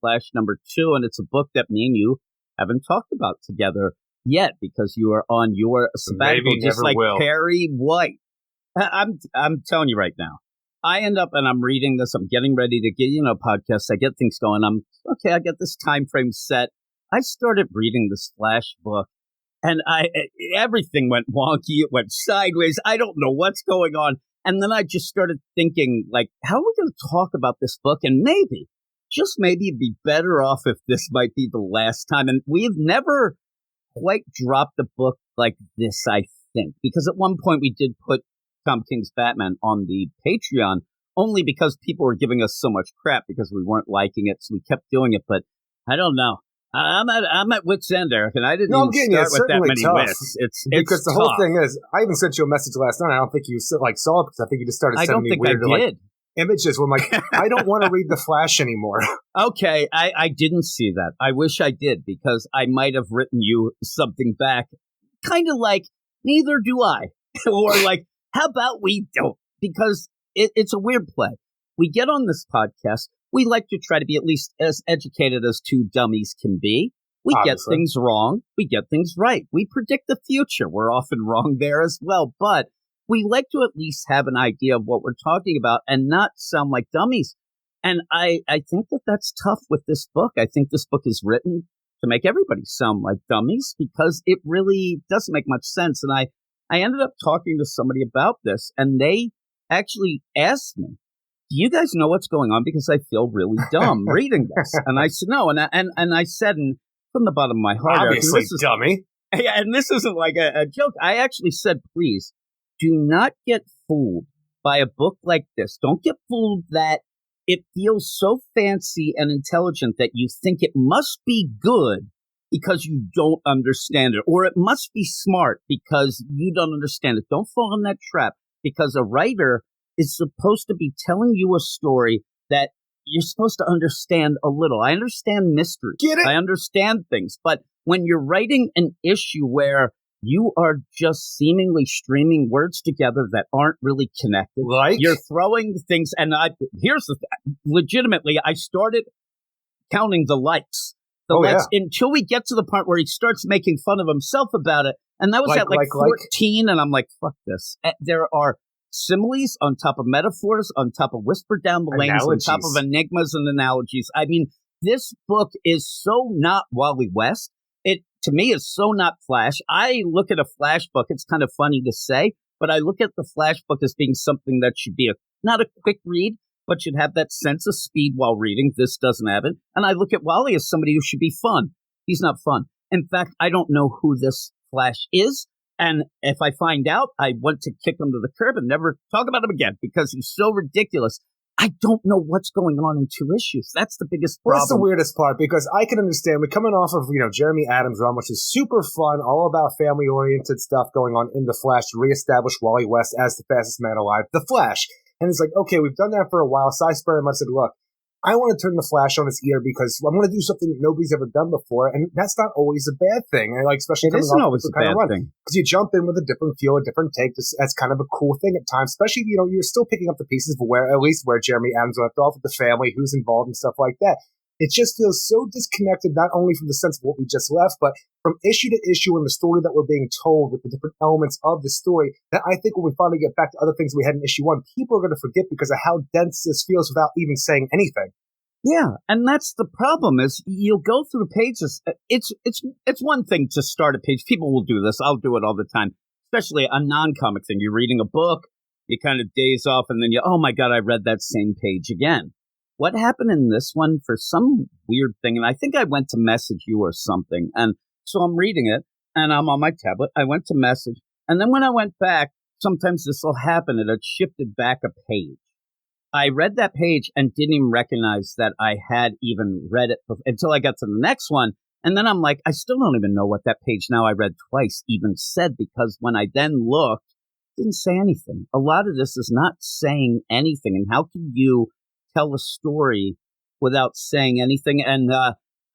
Flash #2, and it's a book that me and you haven't talked about together yet because you are on your sabbatical, Maybe just never like will. Perry White. I'm telling you right now. I end up and I'm reading this. I'm getting ready to get podcasts. I get things going. I get this time frame set. I started reading this Flash book, and everything went wonky. It went sideways. I don't know what's going on. And then I just started thinking, like, how are we going to talk about this book? And maybe, just maybe, it'd be better off if this might be the last time. And we've never quite dropped a book like this, I think, because at one point we did put Tom King's Batman on the Patreon only because people were giving us so much crap because we weren't liking it, so we kept doing it. But I don't know. I'm at wit's end, Eric, and I didn't start with that many wits. It's because the tough. whole thing is, I even sent you a message last night. I don't think you saw it because I think you just started sending me weird images where I'm like, I don't want to read The Flash anymore. Okay, I didn't see that. I wish I did because I might have written you something back, kind of like, neither do I, or like, how about we don't? Because it's a weird play. We get on this podcast. We like to try to be at least as educated as two dummies can be. We Obviously. get things wrong. We get things right. We predict the future. We're often wrong there as well. But we like to at least have an idea of what we're talking about and not sound like dummies. And I think that that's tough with this book. I think this book is written to make everybody sound like dummies because it really doesn't make much sense. And I ended up talking to somebody about this, and they actually asked me, do you guys know what's going on? Because I feel really dumb reading this. And I said, no. And I said, and from the bottom of my heart, Obviously, dummy. And this isn't like a joke. I actually said, please do not get fooled by a book like this. Don't get fooled that it feels so fancy and intelligent that you think it must be good because you don't understand it, or it must be smart because you don't understand it. Don't fall in that trap, because a writer is supposed to be telling you a story that you're supposed to understand a little. I understand mystery. Get it? I understand things. But when you're writing an issue where you are just seemingly streaming words together that aren't really connected, like you're throwing things. And here's the legitimately, I started counting the likes. Until we get to the part where he starts making fun of himself about it. And that was at 14. And I'm like, fuck this. There are similes on top of metaphors, on top of whisper down the lanes, on top of enigmas and analogies. I mean, this book is so not Wally West. It, to me, is so not Flash. I look at a Flash book, it's kind of funny to say, but I look at the Flash book as being something that should be not a quick read, but should have that sense of speed while reading. This doesn't have it. And I look at Wally as somebody who should be fun. He's not fun. In fact, I don't know who this Flash is. And if I find out, I want to kick him to the curb and never talk about him again because he's so ridiculous. I don't know what's going on in 2 issues. That's the biggest problem. Well, that's the weirdest part because I can understand we're coming off of, Jeremy Adams' run, which is super fun, all about family-oriented stuff going on in The Flash to reestablish Wally West as the fastest man alive, The Flash. And it's like, okay, we've done that for a while. Cy Spurrier must have said, look, I want to turn The Flash on its ear because I want to do something that nobody's ever done before, and that's not always a bad thing. And especially it isn't always a bad thing because you jump in with a different feel, a different take. That's kind of a cool thing at times. Especially you're still picking up the pieces of where Jeremy Adams left off with the family, who's involved, and stuff like that. It just feels so disconnected, not only from the sense of what we just left, but from issue to issue and the story that we're being told with the different elements of the story, that I think when we finally get back to other things we had in issue 1, people are going to forget because of how dense this feels without even saying anything. Yeah, and that's the problem is you'll go through pages. It's one thing to start a page. People will do this. I'll do it all the time, especially a non-comic thing. You're reading a book, you kind of daze off, and then oh my God, I read that same page again. What happened in this one for some weird thing, and I think I went to message you or something, and so I'm reading it, and I'm on my tablet. I went to message, and then when I went back, sometimes this will happen, and it shifted back a page. I read that page and didn't even recognize that I had even read it until I got to the next one, and then I'm like, I still don't even know what that page now I read twice even said, because when I then looked, it didn't say anything. A lot of this is not saying anything, and how can you tell a story without saying anything? And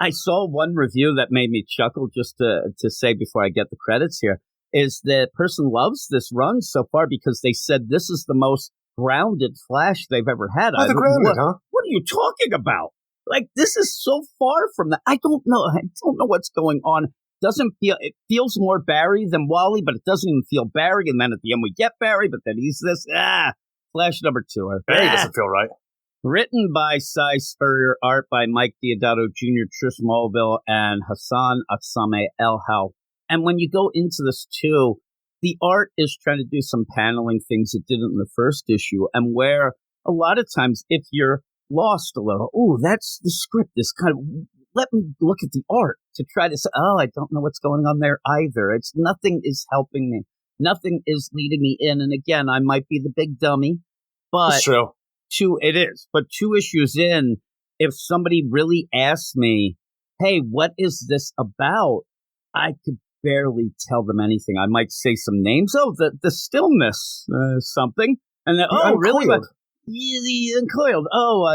I saw one review that made me chuckle, just to say before I get the credits here, is the person loves this run so far because they said this is the most grounded Flash they've ever had. Grounded, huh? What are you talking about? Like, this is so far from that. I don't know. I don't know what's going on. It feels more Barry than Wally, but it doesn't even feel Barry. And then at the end we get Barry, but then he's this. Flash number 2. Barry doesn't feel right. Written by Cy Spurrier, art by Mike Deodato Jr., Trish Mulville, and Hassan Atsame Elhau. And when you go into this too, the art is trying to do some paneling things it didn't in the first issue, and where a lot of times if you're lost a little, that's the script, is kind of, let me look at the art to try to say, I don't know what's going on there either. Nothing is helping me. Nothing is leading me in. And again, I might be the big dummy, but it's true. It is. But 2 issues in, if somebody really asked me, hey, what is this about? I could barely tell them anything. I might say some names. The Stillness something. And then, really? The Uncoiled.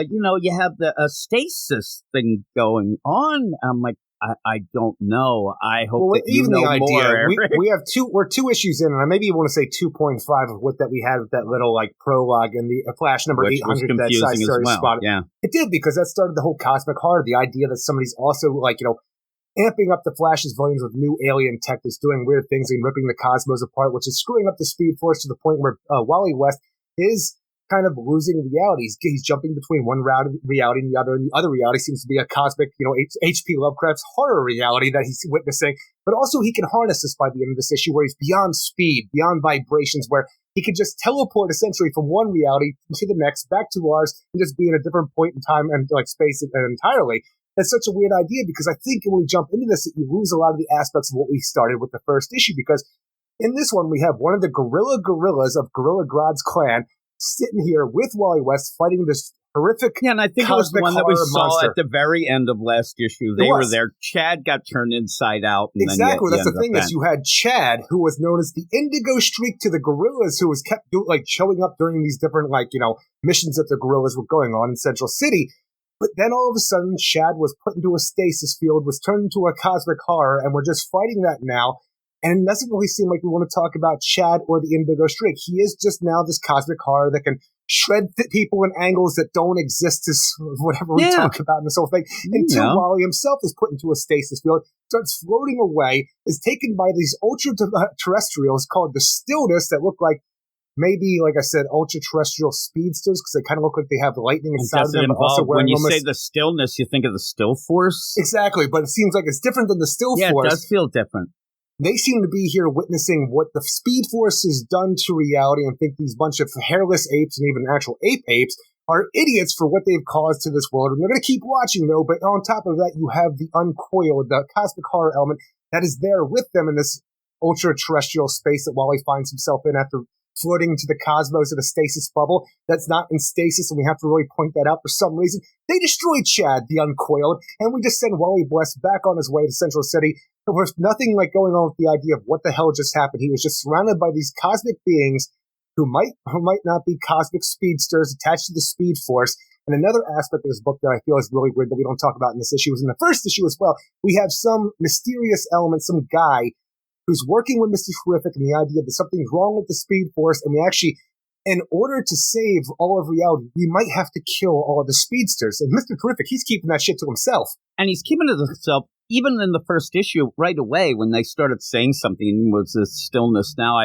You have the stasis thing going on. I'm like, I don't know. I hope that you know more. We have we're 2 issues in, and I maybe want to say 2.5 of what that we had with that little prologue in the Flash number 800 that Cy Spurrier spotted. Yeah. It did, because that started the whole cosmic horror, the idea that somebody's also amping up the Flash's volumes with new alien tech that's doing weird things and ripping the cosmos apart, which is screwing up the Speed Force to the point where Wally West is kind of losing reality. He's jumping between one reality and the other reality seems to be a cosmic, H.P. Lovecraft's horror reality that he's witnessing. But also he can harness this by the end of this issue, where he's beyond speed, beyond vibrations, where he can just teleport essentially from one reality to the next, back to ours, and just be in a different point in time and space entirely. That's such a weird idea, because I think when we jump into this, you lose a lot of the aspects of what we started with the first issue, because in this one we have one of the gorillas of Gorilla Grodd's clan sitting here with Wally West fighting this horrific and I think it was the one that we saw at the very end of last issue. They were there. Chad got turned inside out. And exactly. That's the thing, is you had Chad, who was known as the Indigo Streak to the Gorillas, who was kept showing up during these different missions that the Gorillas were going on in Central City. But then all of a sudden, Chad was put into a stasis field, was turned into a cosmic horror, and we're just fighting that now. And it doesn't really seem like we want to talk about Chad or the Indigo Streak. He is just now this cosmic horror that can shred people in angles that don't exist, as whatever we talk about in this whole thing. Until Wally himself is put into a stasis field, starts floating away, is taken by these ultra-terrestrials called the Stillness that look like maybe, like I said, ultra-terrestrial speedsters, because they kind of look like they have lightning inside of them. Also when you say the Stillness, you think of the Still Force? Exactly, but it seems like it's different than the Still Force. Yeah, it does feel different. They seem to be here witnessing what the Speed Force has done to reality, and think these bunch of hairless apes and even actual apes are idiots for what they've caused to this world. And they're going to keep watching, though, but on top of that, you have the Uncoiled, the cosmic horror element that is there with them in this ultra-terrestrial space that Wally finds himself in after floating into the cosmos in a stasis bubble that's not in stasis, and we have to really point that out for some reason. They destroy Chad, the Uncoiled, and we just send Wally West back on his way to Central City. There was nothing going on with the idea of what the hell just happened. He was just surrounded by these cosmic beings who might not be cosmic speedsters attached to the Speed Force. And another aspect of this book that I feel is really weird that we don't talk about in this issue is in the first issue as well. We have some mysterious element, some guy who's working with Mr. Terrific, and the idea that something's wrong with the Speed Force, and we actually, in order to save all of reality, we might have to kill all of the speedsters. And Mr. Terrific, he's keeping that shit to himself. And he's keeping it to himself, even in the first issue, right away, when they started saying something, was this Stillness. Now,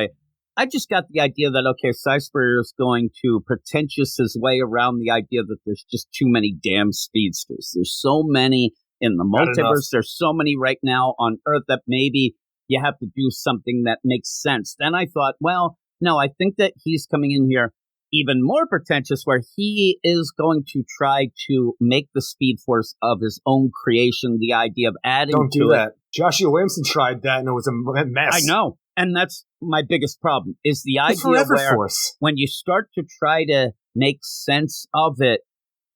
I just got the idea that, okay, Cy Spurrier is going to pretentious his way around the idea that there's just too many damn speedsters. There's so many in the multiverse. There's so many right now on Earth that maybe you have to do something that makes sense. Then I thought, well, no, I think that he's coming in here even more pretentious, where he is going to try to make the Speed Force of his own creation, the idea of adding Don't to do it. that. Joshua Williamson tried that, and it was a mess. I know. And that's my biggest problem, is the idea where when you start to try to make sense of it,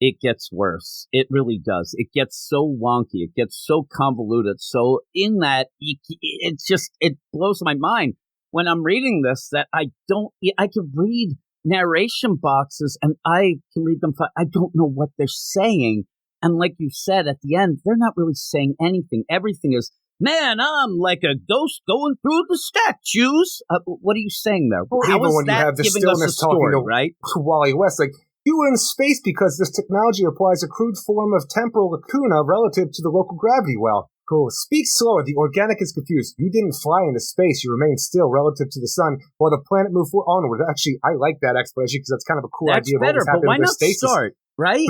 it gets worse. It really does. It gets so wonky. It gets so convoluted. So in that, it blows my mind when I'm reading this that I could read narration boxes and I can read them. I don't know what they're saying. And like you said, at the end, they're not really saying anything. Everything is, man, I'm like a ghost going through the statues. What are you saying there? Well, How even is when that you have the giving us a Stillness story, talking right? to Wally West, like, You were in space because this technology applies a crude form of temporal lacuna relative to the local gravity well. Cool. Speak slower. The organic is confused. You didn't fly into space. You remained still relative to the sun while the planet moved onward. Actually, I like that explanation because that's kind of a cool idea. That's better, but why not start, right?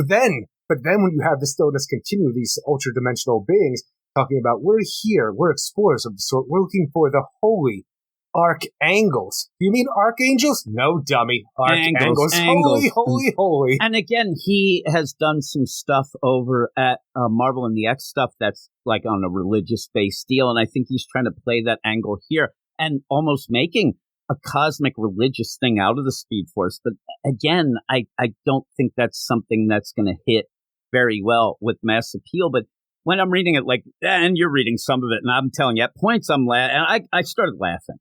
But then when you have the Stillness continue, these ultra-dimensional beings talking about, we're here, we're explorers of the sort, we're looking for the holy archangels. You mean archangels? No, dummy. Archangels. Holy. And again, he has done some stuff over at Marvel and the X stuff that's like on a religious-based deal, and I think he's trying to play that angle here and almost making a cosmic religious thing out of the Speed Force. But again, I don't think that's something that's going to hit very well with mass appeal. But when I'm reading it, like, and you're reading some of it, and I'm telling you, at points I'm laughing, and I started laughing.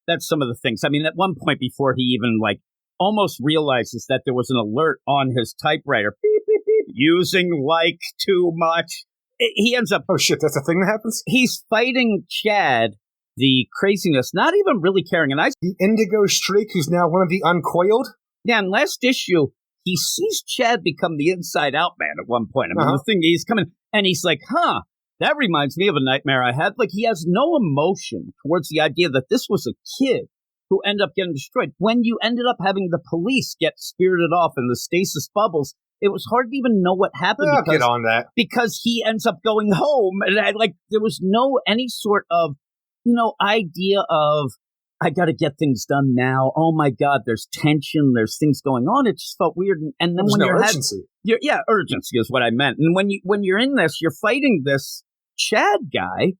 That's some of the things. I mean, at one point before he even like almost realizes that there was an alert on his typewriter, beep, beep, beep, using like too much. He ends up, oh shit, that's a thing that happens? He's fighting Chad, the craziness, not even really caring. And the Indigo Streak, who's now one of the Uncoiled? Yeah, in last issue, he sees Chad become the Inside Out Man at one point. I mean, the thing, he's coming, and he's like, that reminds me of a nightmare I had. Like, he has no emotion towards the idea that this was a kid who ended up getting destroyed. When you ended up having the police get spirited off in the stasis bubbles, it was hard to even know what happened. I'll get on that. Because he ends up going home. And there was any sort of, idea of, I got to get things done now. Oh my God, there's tension. There's things going on. It just felt weird. And then when urgency. Urgency is what I meant. And when you're in this, you're fighting this Chad guy,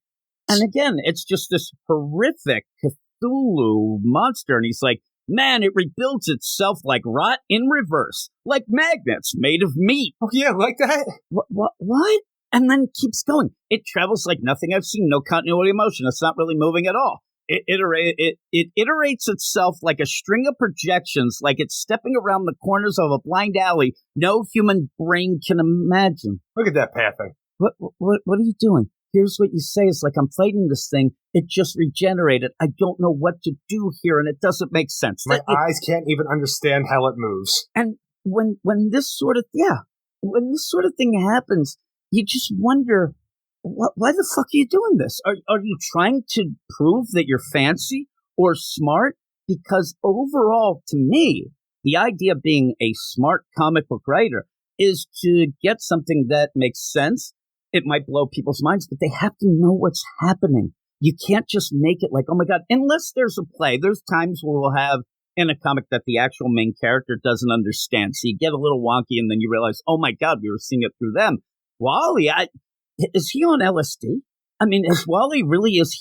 and again, it's just this horrific Cthulhu monster, and he's like, man, it rebuilds itself like rot in reverse, like magnets made of meat. Oh yeah, like that? What? And then keeps going. It travels like nothing I've seen, no continuity of motion. It's not really moving at all. It iterates itself like a string of projections, like it's stepping around the corners of a blind alley no human brain can imagine. Look at that pathing. What are you doing? Here's what you say. It's like, I'm fighting this thing. It just regenerated. I don't know what to do here, and it doesn't make sense. My eyes can't even understand how it moves. And when this sort of thing happens, you just wonder, why the fuck are you doing this? Are you trying to prove that you're fancy or smart? Because overall, to me, the idea of being a smart comic book writer is to get something that makes sense. It might blow people's minds, but they have to know what's happening. You can't just make it like, oh my God, unless there's a play. There's times where we'll have in a comic that the actual main character doesn't understand. So you get a little wonky and then you realize, oh my God, we were seeing it through them. Wally, is he on LSD? I mean, is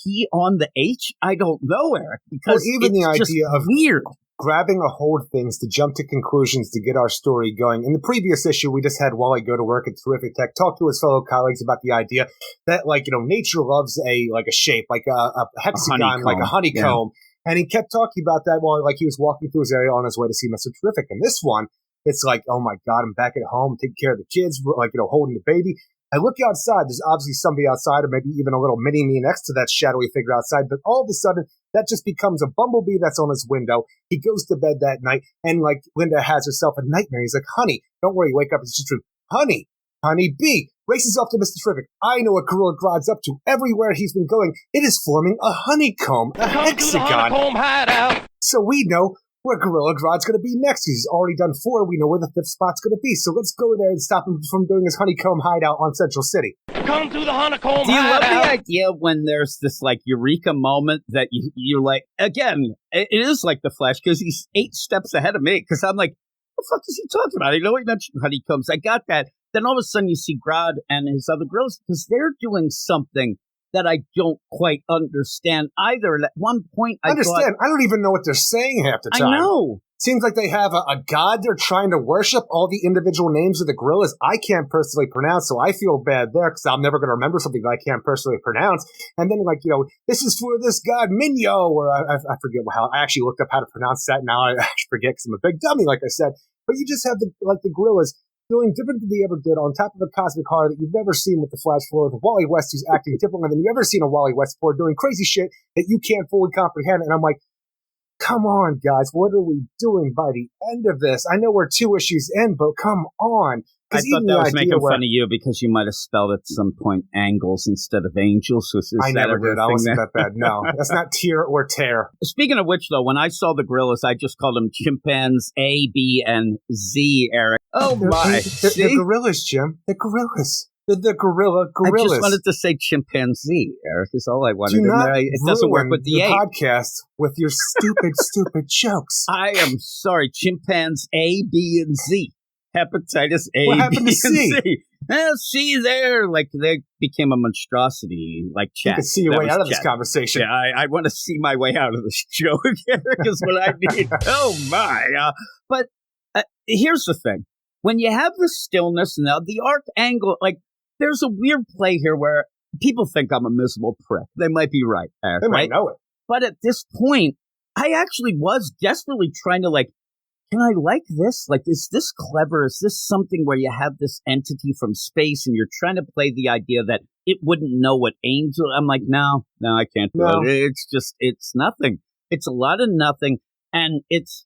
he on the H? I don't know, Eric, because even the idea of weird. Grabbing a hold of things to jump to conclusions to get our story going. In the previous issue, we just had Wally go to work at Terrific Tech, talk to his fellow colleagues about the idea that, nature loves a shape, like a hexagon, like a honeycomb. Yeah. And he kept talking about that while, he was walking through his area on his way to see Mr. Terrific. And this one, it's like, oh my God, I'm back at home, taking care of the kids, holding the baby. I look outside, there's obviously somebody outside, or maybe even a little mini-me next to that shadowy figure outside, but all of a sudden, that just becomes a bumblebee that's on his window. He goes to bed that night, and Linda has herself a nightmare. He's like, honey, don't worry, wake up, it's just true. Honey bee, races off to Mr. Terrific. I know what Gorilla Grodd's up to. Everywhere he's been going, it is forming a honeycomb, a hexagon. To the honeycomb hideout. So we know where Gorilla Grodd's going to be next. He's already done 4. We know where the 5th spot's going to be. So let's go there and stop him from doing his honeycomb hideout on Central City. Come to the honeycomb hideout. Do you love the idea when there's this eureka moment that you're like, again, it is like the Flash because he's 8 steps ahead of me because I'm like, what the fuck is he talking about? I know he mentioned honeycombs. I got that. Then all of a sudden you see Grodd and his other girls because they're doing something that I don't quite understand either. And at one point, I don't even know what they're saying half the time. I know. Seems like they have a god they're trying to worship. All the individual names of the gorillas I can't personally pronounce, so I feel bad there because I'm never going to remember something that I can't personally pronounce. And then, this is for this god Minyo, or I forget how. I actually looked up how to pronounce that. Now I forget because I'm a big dummy, like I said. But you just have the gorillas feeling different than they ever did on top of a cosmic horror that you've never seen with the Flash floor, with Wally West who's acting differently than you've ever seen a Wally West before, doing crazy shit that you can't fully comprehend. And I'm like, come on, guys, what are we doing by the end of this? I know we're 2 issues in, but come on. I thought that was making fun of you because you might have spelled at some point angles instead of angels. I never did. I wasn't that bad. No, that's not tear or tear. Speaking of which, though, when I saw the gorillas, I just called them chimpanzees A, B, and Z, Eric. Oh, my. They're gorillas, Jim. They're gorillas. The gorillas. I just wanted to say chimpanzee, Eric, is all I wanted. It doesn't work with the A. Podcast with your stupid jokes. I am sorry. Chimpanzee A, B, and Z. Hepatitis A, what happened B, to and C? C. Well, C there, like, they became a monstrosity, like chat. You can see your way out of this conversation. Yeah, I want to see my way out of this joke, Eric, is what I need. Oh, my. But here's the thing. When you have the stillness and the arc angle, like, there's a weird play here where people think I'm a miserable prick. They might be right, Eric, they right? might know it. But at this point, I actually was desperately trying to, like, can I like this? Like, is this clever? Is this something where you have this entity from space and you're trying to play the idea that it wouldn't know what angel? I'm like, no, I can't do it. It's nothing. It's a lot of nothing. And it's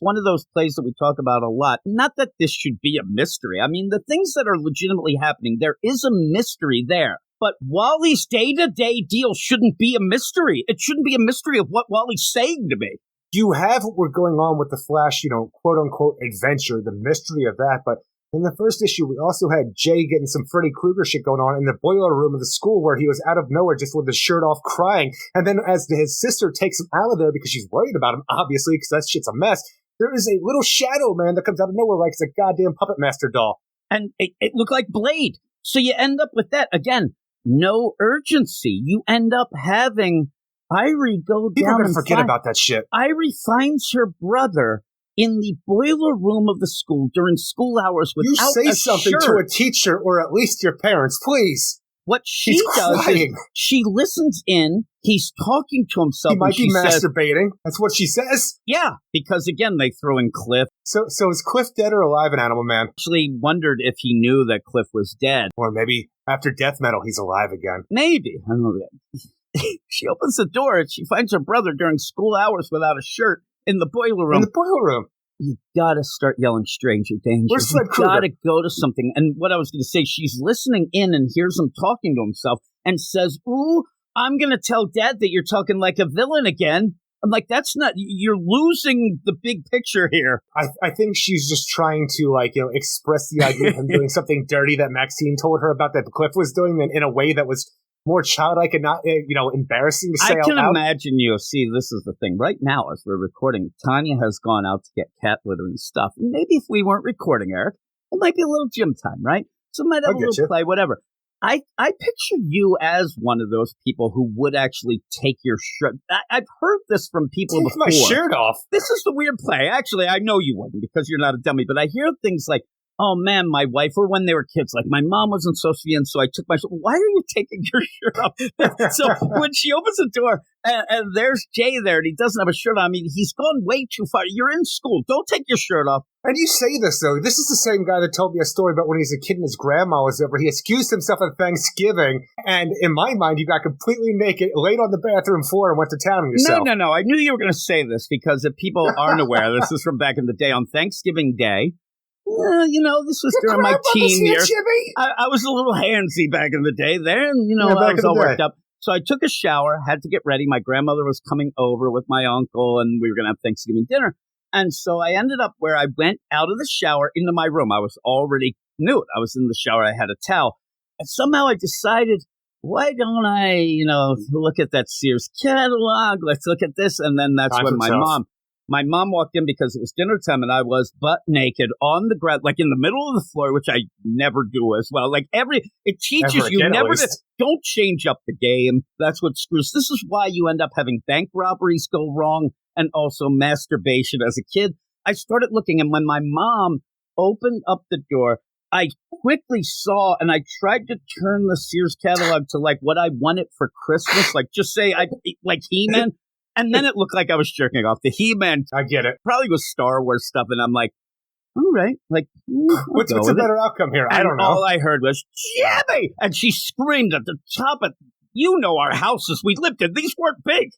one of those plays that we talk about a lot. Not that this should be a mystery. I mean, the things that are legitimately happening, there is a mystery there. But Wally's day-to-day deal shouldn't be a mystery. It shouldn't be a mystery of what Wally's saying to me. You have what we're going on with the Flash, quote-unquote adventure, the mystery of that. But in the first issue, we also had Jay getting some Freddy Krueger shit going on in the boiler room of the school where he was out of nowhere just with his shirt off crying. And then as his sister takes him out of there because she's worried about him, obviously, because that shit's a mess, there is a little shadow man that comes out of nowhere like it's a goddamn Puppet Master doll. And it looked like Blade. So you end up with that. Again, no urgency. You end up having Irie go People down are going to forget about that shit. Irie finds her brother in the boiler room of the school during school hours without You say something shirt. to a teacher or at least your parents, please. What she does is she listens in. He's talking to himself. He might be masturbating. That's what she says. Yeah, because again, they throw in Cliff. So is Cliff dead or alive in Animal Man? Actually wondered if he knew that Cliff was dead. Or maybe after Death Metal, he's alive again. Maybe. I don't know that. She opens the door and she finds her brother during school hours without a shirt in the boiler room. In the boiler room. You gotta start yelling stranger danger. Where's Fred Krueger? You gotta go to something. And what I was gonna say, she's listening in and hears him talking to himself and says, ooh, I'm gonna tell Dad that you're talking like a villain again. I'm like, that's not, you're losing the big picture here. I think she's just trying to, express the idea of him doing something dirty that Maxine told her about that Cliff was doing in a way that was more childlike and not, embarrassing to say out loud. I can imagine you. See, this is the thing. Right now, as we're recording, Tanya has gone out to get cat litter and stuff. Maybe if we weren't recording, Eric, it might be a little gym time, right? So we might have a little play, whatever. I picture you as one of those people who would actually take your shirt. I've heard this from people before. Take my shirt off. This is the weird play. Actually, I know you wouldn't because you're not a dummy, but I hear things like, oh, man, my wife, or when they were kids, like my mom wasn't so and so I took my shirt. Why are you taking your shirt off? So when she opens the door and there's Jay there and he doesn't have a shirt on, I mean, he's gone way too far. You're in school. Don't take your shirt off. And you say this, though. This is the same guy that told me a story about when he was a kid and his grandma was over. He excused himself on Thanksgiving, and in my mind, you got completely naked, laid on the bathroom floor, and went to town on yourself. No. I knew you were going to say this because if people aren't aware, this is from back in the day on Thanksgiving Day. This was during my teen years. I was a little handsy back in the day there, and, I was all worked up. So I took a shower, had to get ready. My grandmother was coming over with my uncle, and we were going to have Thanksgiving dinner. And so I ended up where I went out of the shower into my room. I was already nude. I was in the shower. I had a towel. And somehow I decided, why don't I, look at that Sears catalog? Let's look at this. And then that's when my mom walked in because it was dinner time and I was butt naked on the ground, like in the middle of the floor, which I never do as well. Like it teaches you never to, don't change up the game. That's what screws. This is why you end up having bank robberies go wrong and also masturbation as a kid. I started looking, and when my mom opened up the door, I quickly saw, and I tried to turn the Sears catalog to like what I wanted for Christmas, like just say like He-Man. And then it looked like I was jerking off. The He-Man, I get it. Probably was Star Wars stuff, and I'm like, all right, like what's a better outcome here? I don't know. All I heard was Jimmy, and she screamed at the top of our houses we lived in. These weren't big.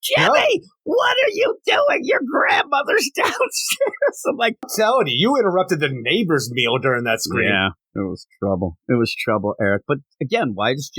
Jimmy, what are you doing? Your grandmother's downstairs. I'm like, I'm telling you interrupted the neighbor's meal during that scream. Yeah, it was trouble. It was trouble, Eric. But again, why does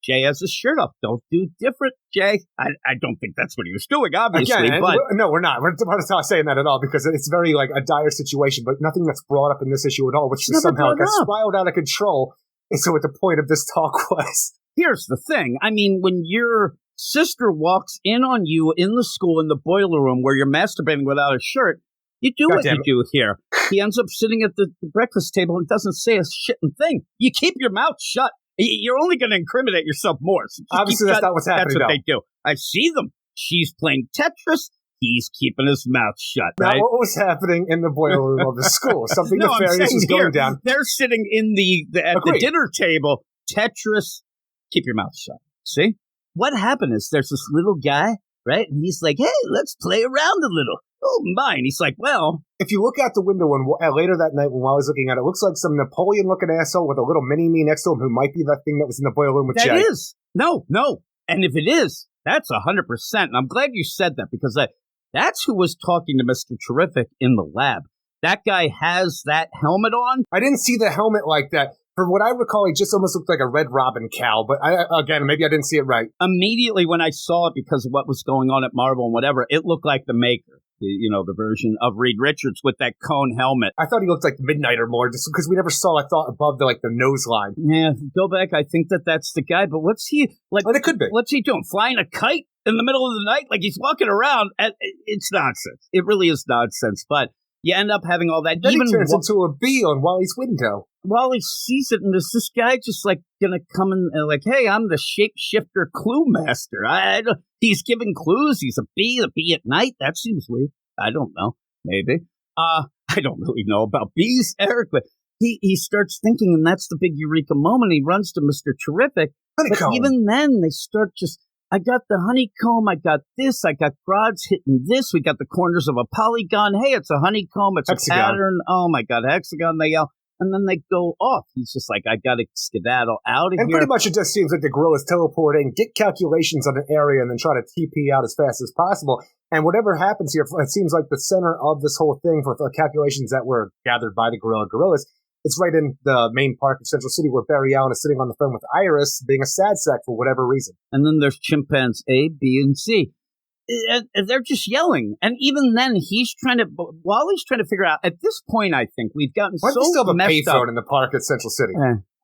Jay has his shirt off? Don't do different, Jay. I don't think that's what he was doing, obviously. Again, but no, we're not. We're not saying that at all because it's very like a dire situation, but nothing that's brought up in this issue at all, which just somehow got spiraled out of control. And so what the point of this talk was. Here's the thing. I mean, when your sister walks in on you in the school in the boiler room where you're masturbating without a shirt, you do what you do here. He ends up sitting at the breakfast table and doesn't say a shitting thing. You keep your mouth shut. You're only going to incriminate yourself more. So obviously, that's not what's happening. That's what they do. I see them. She's playing Tetris. He's keeping his mouth shut, right? Now, what was happening in the boiler room of the school? Something nefarious was going down. They're sitting in at the dinner table. Tetris. Keep your mouth shut. See? What happened is there's this little guy, right? And he's like, hey, let's play around a little. Oh, mine. He's like, well. If you look out the window and later that night when I was looking at it, it looks like some Napoleon-looking asshole with a little mini-me next to him who might be that thing that was in the boiler room with Jay. That is. No. And if it is, that's 100%. And I'm glad you said that because that's who was talking to Mr. Terrific in the lab. That guy has that helmet on. I didn't see the helmet like that. From what I recall, he just almost looked like a Red Robin cowl. But again, maybe I didn't see it right. Immediately when I saw it because of what was going on at Marvel and whatever, it looked like the maker. The version of Reed Richards with that cone helmet. I thought he looked like Midnighter more, just because we never saw, I thought, above the nose line. Yeah, go back. I think that's the guy. But what's he like? Well, it could be. What's he doing? Flying a kite in the middle of the night? Like he's walking around. It's nonsense. It really is nonsense. But you end up having all that. Then he turns into a bee on Wally's window. Wally sees it, and is this guy just like gonna come in and like, hey, I'm the shapeshifter clue master. He's giving clues. He's a bee at night. That seems weird. I don't know. Maybe. I don't really know about bees, Eric, but he starts thinking, and that's the big eureka moment. He runs to Mr. Terrific. Honeycomb. But even then, they start I got the honeycomb, I got this, I got Grodd's hitting this, we got the corners of a polygon. Hey, it's a honeycomb, it's hexagon. A pattern. Oh my God, hexagon, they yell. And then they go off. He's just like, I got to skedaddle out of here. And pretty much it just seems like the gorillas teleporting, get calculations on an area, and then try to TP out as fast as possible. And whatever happens here, it seems like the center of this whole thing for the calculations that were gathered by the gorillas, it's right in the main park of Central City where Barry Allen is sitting on the phone with Iris, being a sad sack for whatever reason. And then there's chimpanzees A, B, and C. And they're just yelling. And even then, Wally's trying to figure out, at this point, I think, we've gotten Why so still have a messed up. payphone in the park at Central City?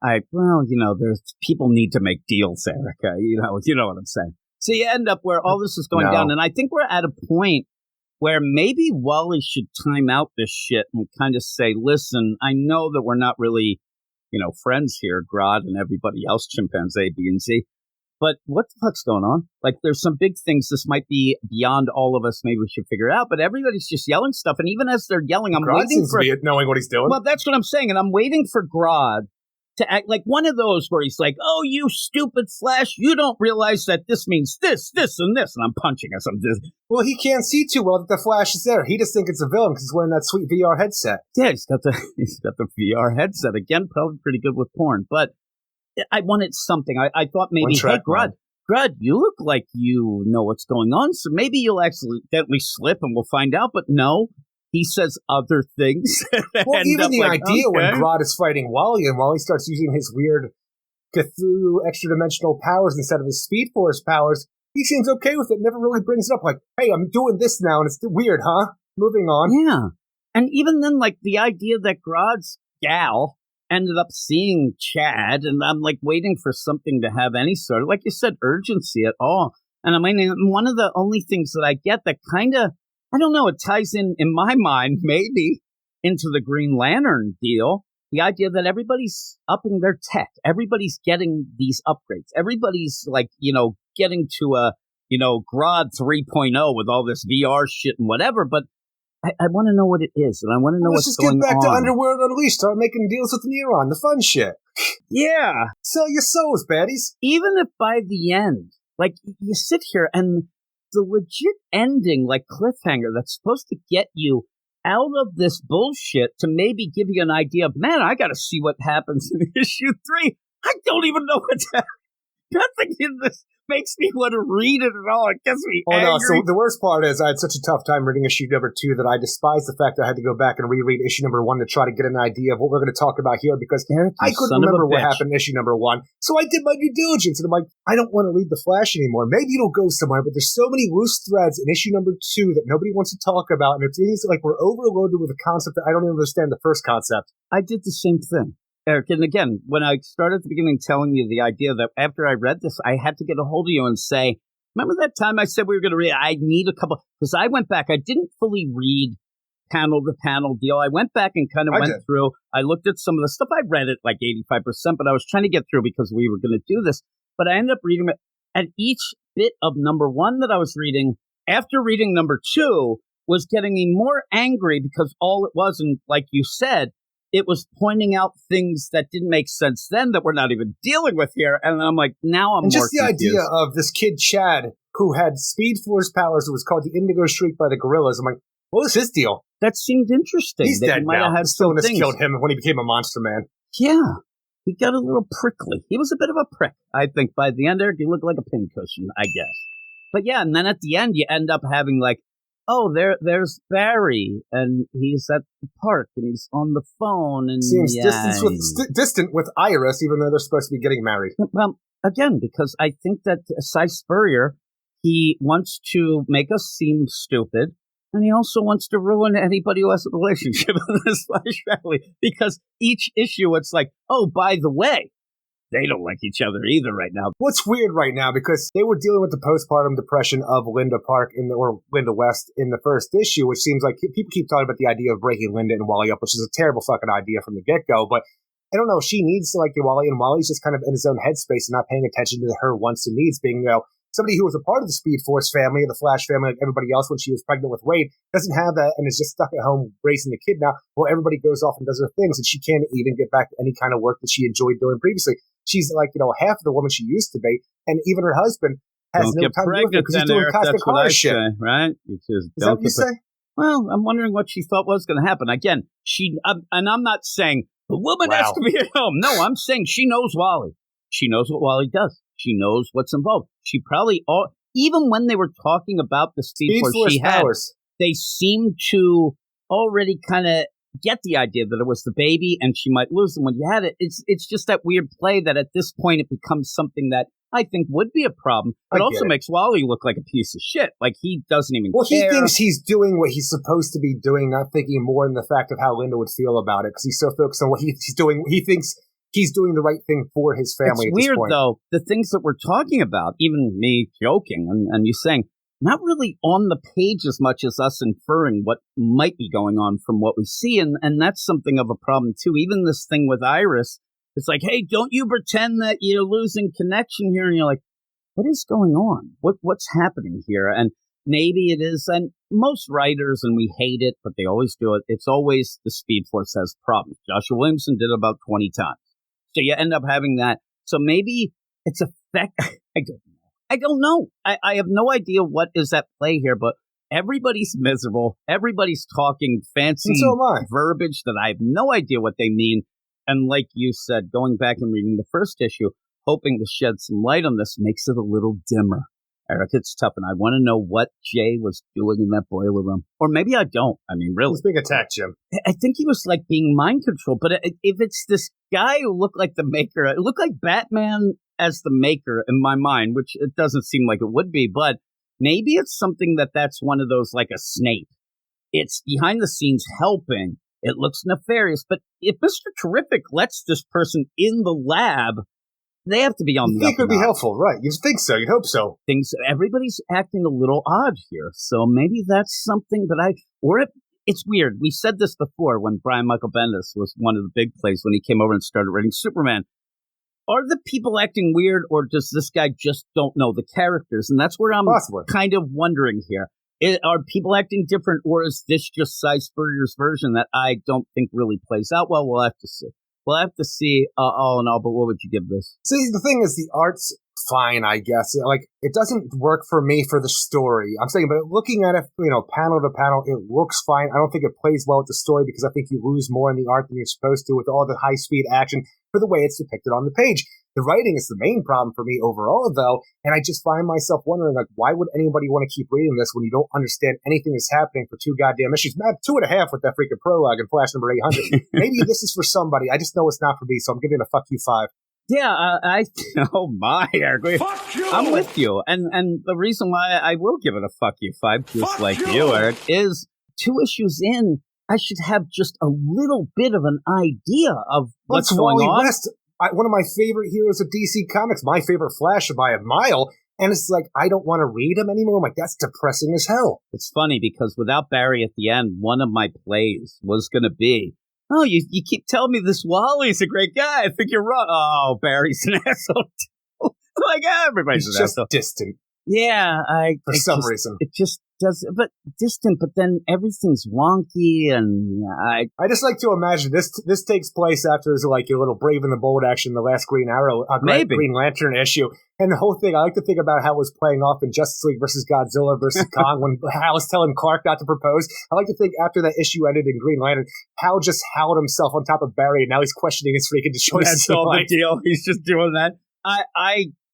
There's people need to make deals, Erica. You know what I'm saying. So you end up where all this is going down. And I think we're at a point where maybe Wally should time out this shit and kind of say, listen, I know that we're not really, friends here, Grodd and everybody else, chimpanzee A, B, and Z. But what the fuck's going on? Like, there's some big things. This might be beyond all of us. Maybe we should figure it out. But everybody's just yelling stuff. And even as they're yelling, I'm Grodd waiting seems for to be knowing what he's doing. Well, that's what I'm saying. And I'm waiting for Grodd to act like one of those where he's like, oh, you stupid Flash. You don't realize that this means this, this, and this. And I'm punching or something. Well, he can't see too well that the Flash is there. He just thinks it's a villain because he's wearing that sweet VR headset. Yeah, he's got the VR headset. Again, probably pretty good with porn. But I wanted something. I thought maybe, hey, Grodd, you look like you know what's going on, so maybe you'll accidentally slip and we'll find out. But no, he says other things. Well, even the idea when Grodd is fighting Wally and Wally starts using his weird Cthulhu extra-dimensional powers instead of his Speed Force powers, he seems okay with it, never really brings it up like, hey, I'm doing this now, and it's weird, huh? Moving on. Yeah. And even then, like, the idea that Grodd's gal ended up seeing Chad, and I'm like waiting for something to have any sort of, like you said, urgency at all. And I mean, one of the only things that I get that kind of, I don't know, it ties in my mind, maybe into the Green Lantern deal. The idea that everybody's upping their tech. Everybody's getting these upgrades. Everybody's like, getting to a, Grodd 3.0 with all this VR shit and whatever. But I want to know what it is, and I want to know what's going on. Let's just get back to Underworld Unleashed, start making deals with Neuron, the fun shit. Yeah. Sell your souls, baddies. Even if by the end, like, you sit here and the legit ending, like cliffhanger, that's supposed to get you out of this bullshit to maybe give you an idea of, man, I got to see what happens in issue 3. I don't even know what's happening. Nothing in this makes me want to read it at all. It gets me angry. No, so the worst part is I had such a tough time reading issue number 2 that I despise the fact that I had to go back and reread issue number 1 to try to get an idea of what we're going to talk about here because I couldn't remember what happened in issue number 1. So I did my due diligence and I'm like, I don't want to read The Flash anymore. Maybe it'll go somewhere, but there's so many loose threads in issue number 2 that nobody wants to talk about, and it seems like we're overloaded with a concept that I don't even understand the first concept. I did the same thing, Eric. And again, when I started at the beginning telling you the idea that after I read this, I had to get a hold of you and say, remember that time I said we were going to read? I need a couple, because I went back. I didn't fully read panel to panel deal. I went back and kind of went through. I looked at some of the stuff. I read it like 85%, but I was trying to get through because we were going to do this. But I ended up reading it. And each bit of number 1 that I was reading, after reading number 2, was getting me more angry because all it was, and like you said, it was pointing out things that didn't make sense then that we're not even dealing with here. And I'm like, now I'm and more just the confused. idea of this kid, Chad, who had Speed Force powers. It was called the Indigo Streak by the Gorillas. I'm like, what was his deal? That seemed interesting. He's dead now. Stillness killed him when he became a monster man. Yeah. He got a little prickly. He was a bit of a prick. I think by the end, Eric, he looked like a pincushion, I guess. But yeah, and then at the end, you end up having like, oh, there's Barry, and he's at the park, and he's on the phone, and seems distant with Iris, even though they're supposed to be getting married. Well, again, because I think that Spurrier, he wants to make us seem stupid, and he also wants to ruin anybody who has a relationship with this Flash family, because each issue, it's like, oh, by the way, they don't like each other either right now. What's weird right now, because they were dealing with the postpartum depression of Linda Park or Linda West in the first issue, which seems like people keep talking about the idea of breaking Linda and Wally up, which is a terrible fucking idea from the get-go. But I don't know, she needs to like Wally, and Wally's just kind of in his own headspace and not paying attention to her wants and needs, being, somebody who was a part of the Speed Force family, the Flash family, like everybody else when she was pregnant with Wade, doesn't have that and is just stuck at home raising the kid now. Well, everybody goes off and does their things, and she can't even get back to any kind of work that she enjoyed doing previously. She's like, half of the woman she used to be, and even her husband has no time to do it because he's doing cosmic horror shit. Right? Is that what you say? Well, I'm wondering what she thought was going to happen. Again, and I'm not saying the woman has to be at home. No, I'm saying she knows Wally. She knows what Wally does. She knows what's involved. She probably, even when they were talking about the Speed Force she had, they seemed to already kind of get the idea that it was the baby and she might lose them when you had it. It's just that weird play that at this point it becomes something that I think would be a problem, but also makes Wally look like a piece of shit. Like he doesn't even care. Well, he thinks he's doing what he's supposed to be doing, not thinking more in the fact of how Linda would feel about it, because he's so focused on what he's doing. He thinks he's doing the right thing for his family. It's weird, though, the things that we're talking about, even me joking and you saying, not really on the page as much as us inferring what might be going on from what we see. And that's something of a problem, too. Even this thing with Iris, it's like, hey, don't you pretend that you're losing connection here. And you're like, what is going on? What's happening here? And maybe it is, and most writers, and we hate it, but they always do it, it's always the Speed Force has problems. Joshua Williamson did it about 20 times. So you end up having that. So maybe it's I don't know. I have no idea what is at play here, but everybody's miserable. Everybody's talking fancy verbiage that I have no idea what they mean. And like you said, going back and reading the first issue, hoping to shed some light on this makes it a little dimmer. Eric, it's tough, and I want to know what Jay was doing in that boiler room. Or maybe I don't. I mean, really. He's being attacked, Jim. I think he was, like, being mind controlled. But if it's this guy who looked like the Maker, it looked like Batman as the Maker in my mind, which it doesn't seem like it would be. But maybe it's something that's one of those, like a Snape. It's behind the scenes helping. It looks nefarious. But if Mr. Terrific lets this person in the lab, they have to be on the up and up. You think it would be helpful, right? You'd think so. You'd hope so. Everybody's acting a little odd here. So maybe that's something that it's weird. We said this before when Brian Michael Bendis was one of the big plays when he came over and started writing Superman. Are the people acting weird, or does this guy just don't know the characters? And that's where I'm kind of wondering here. Are people acting different, or is this just Cy Spurrier's version that I don't think really plays out well? We'll have to see. We'll have to see all in all, but what would you give this? See, the thing is, the art's fine, I guess. Like, it doesn't work for me for the story. I'm saying, but looking at it, panel to panel, it looks fine. I don't think it plays well with the story because I think you lose more in the art than you're supposed to with all the high-speed action for the way it's depicted on the page. The writing is the main problem for me overall, though, and I just find myself wondering, like, why would anybody want to keep reading this when you don't understand anything that's happening for 2 goddamn issues? Man, 2.5 with that freaking prologue in Flash number 800. Maybe this is for somebody. I just know it's not for me, so I'm giving it a fuck you 5. Yeah, I agree. Fuck you! I'm with you. And the reason why I will give it a fuck you 5, just Fuck like you, you, Eric, is 2 issues in, I should have just a little bit of an idea of what's going on. West, one of my favorite heroes of DC Comics, my favorite Flash by a mile, and it's like, I don't want to read him anymore. I'm like, that's depressing as hell. It's funny because without Barry at the end, one of my plays was going to be, oh, you keep telling me this Wally's a great guy. I think you're wrong. Oh, Barry's an asshole too. Like, everybody's He's an just asshole. distant. Yeah, For some reason. It just does, but distant, but then everything's wonky, and I just like to imagine this takes place after there's like a little Brave and the Bold action, the last Green Arrow, Green Lantern issue. And the whole thing, I like to think about how it was playing off in Justice League versus Godzilla versus Kong when Hal was telling Clark not to propose. I like to think after that issue ended in Green Lantern, Hal just howled himself on top of Barry, and now he's questioning his freaking choices. That's all the deal. He's just doing that.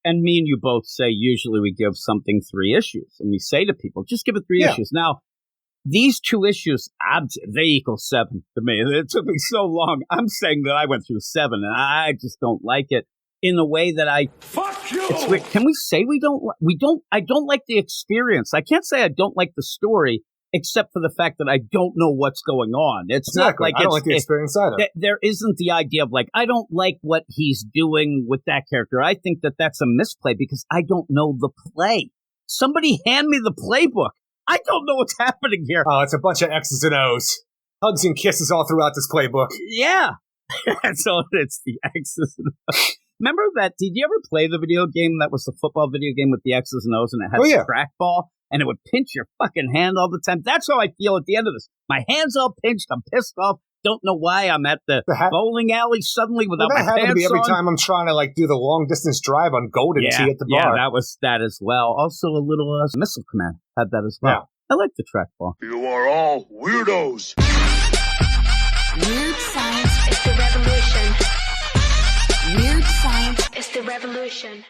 And me and you both say usually we give something 3 issues, and we say to people, just give it 3 issues. Now, these 2 issues, they equal 7 to me. It took me so long. I'm saying that I went through 7, and I just don't like it in a way that Fuck you! It's weird. Can we say I don't like the experience. I can't say I don't like the story, except for the fact that I don't know what's going on. It's exactly. not like I don't like the experience either. There isn't the idea of like, I don't like what he's doing with that character. I think that that's a misplay because I don't know the play. Somebody hand me the playbook. I don't know what's happening here. Oh, it's a bunch of X's and O's. Hugs and kisses all throughout this playbook. Yeah. So it's the X's and O's. Remember that? Did you ever play the video game that was the football video game with the X's and O's and it had the trackball? And it would pinch your fucking hand all the time. That's how I feel at the end of this. My hand's all pinched. I'm pissed off. Don't know why I'm at the bowling alley suddenly without my pants on. That happened to me every time I'm trying to like do the long distance drive on Golden Tee at the bar. Yeah, that was that as well. Also a little Missile Command had that as well. Yeah. I like the trackball. You are all weirdos. Weird science is the revolution. Weird science is the revolution.